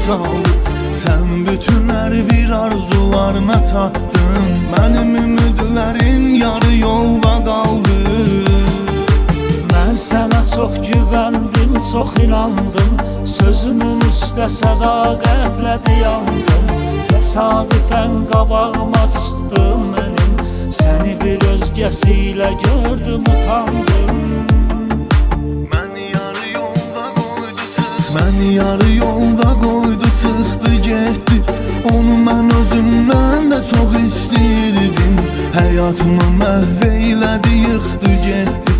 saldı. Sen bütün her bir arzularına çatdın. Mənim ümidlərim yarı yolda qaldı. Mən sənə çox güvəndim, çox inandım. Sözümün üstə sədaqətlə dayandım. Təsadüfən qabağıma çıxdım mənim. Səni bir özgəsiylə gördüm, utandım. Məni yarı yolda qoydu, çıxdı getdi. Onu mən özümdən də çox istəyirdim. Həyatımı məhv eylədi, yıxdı getdi.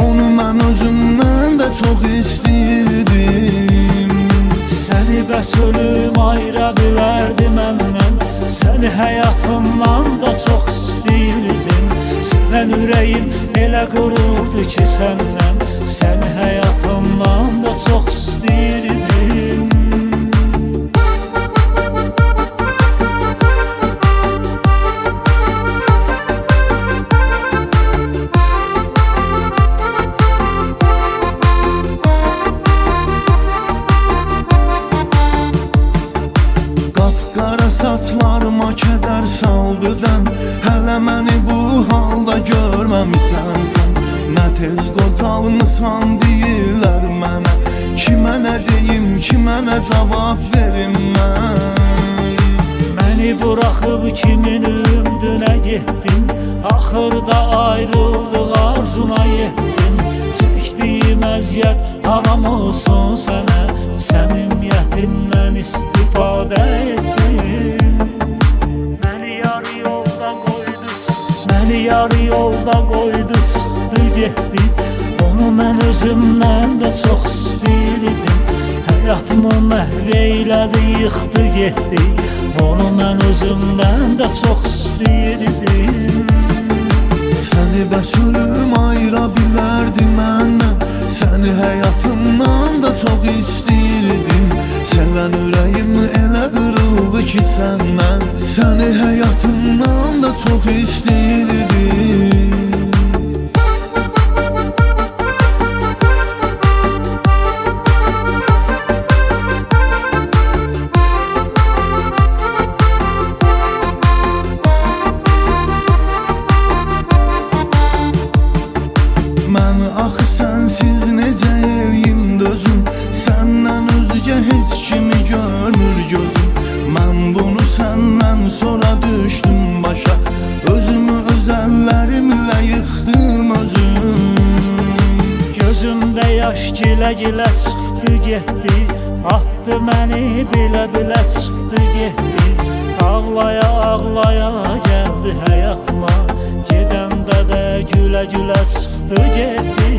Onu mən özümdən də çox istəyirdim. Səni bəs ölüm ayıra bilərdi məndən. Səni həyatımdan da çox istəyirdim. Sevən ürəyim elə qırıldı ki səndən. Səni həyatımdan da çox istəyirdim. Qapqara saçlarıma kədər saldı dəm. Hələ məni bu halda görməmisən sən. Nə tez qocalmısan deyirlər mənə. Kimə nə deyim, kimə nə cavab verim mən? Məni buraxıb kimin ümdünə getdin? Axırda ayrıldıq, arzuna yetdin. Çəkdiyim əziyyət haram olsun sənə. Səmimiyyətimdən istifadə etdin. Məni yarı yolda qoydu, məni yarı yolda qoydu, sıxdı getdi. Onu mən özümdən də çox istəyirdim. Həyatımı məhv eylədi, yıxdı getdi. Onu mən özümdən də çox istəyirdim. Səni bəs ölüm ayıra bilərdi məndən. Səni həyatımdan da çox istəyirdim. Sevən ürəyim elə qırıldı ki səndən. Səni həyatımdan da çox istəyirdim. Mən axı sənsiz necə eləyim dözüm. Səndən özgə heç kimi görmür gözüm. Mən bunu səndən sonra düşdüm başa. Özümü öz əllərimlə yıxdım özüm. Gözümdə yaş gilə-gilə çıxdı getdi. Atdı məni bilə-bilə çıxdı getdi. Ağlaya ağlaya gəldi həyatıma. Gedəndə də gülə-gülə çıxdı getdi.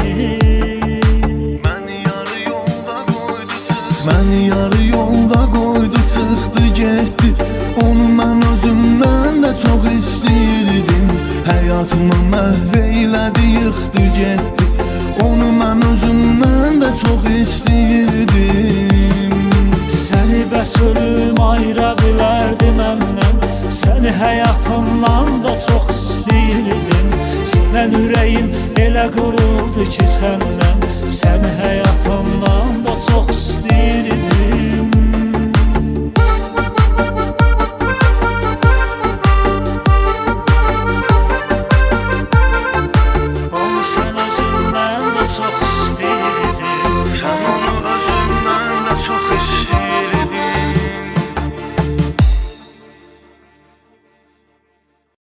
Məni yarı yolda qoydu, çıxdı getdi. Onu mən özümdən də çox istəyirdim. Həyatımı məhv eylədi, yıxdı getdi. Onu mən özümdən də çox istəyirdim. Səni bəs ölüm ayıra bilərdi məndən. Səni həyatımdan da çox istəyirdim. Sevən ürəyim elə qırıldı ki səndən. Səni həyatımdan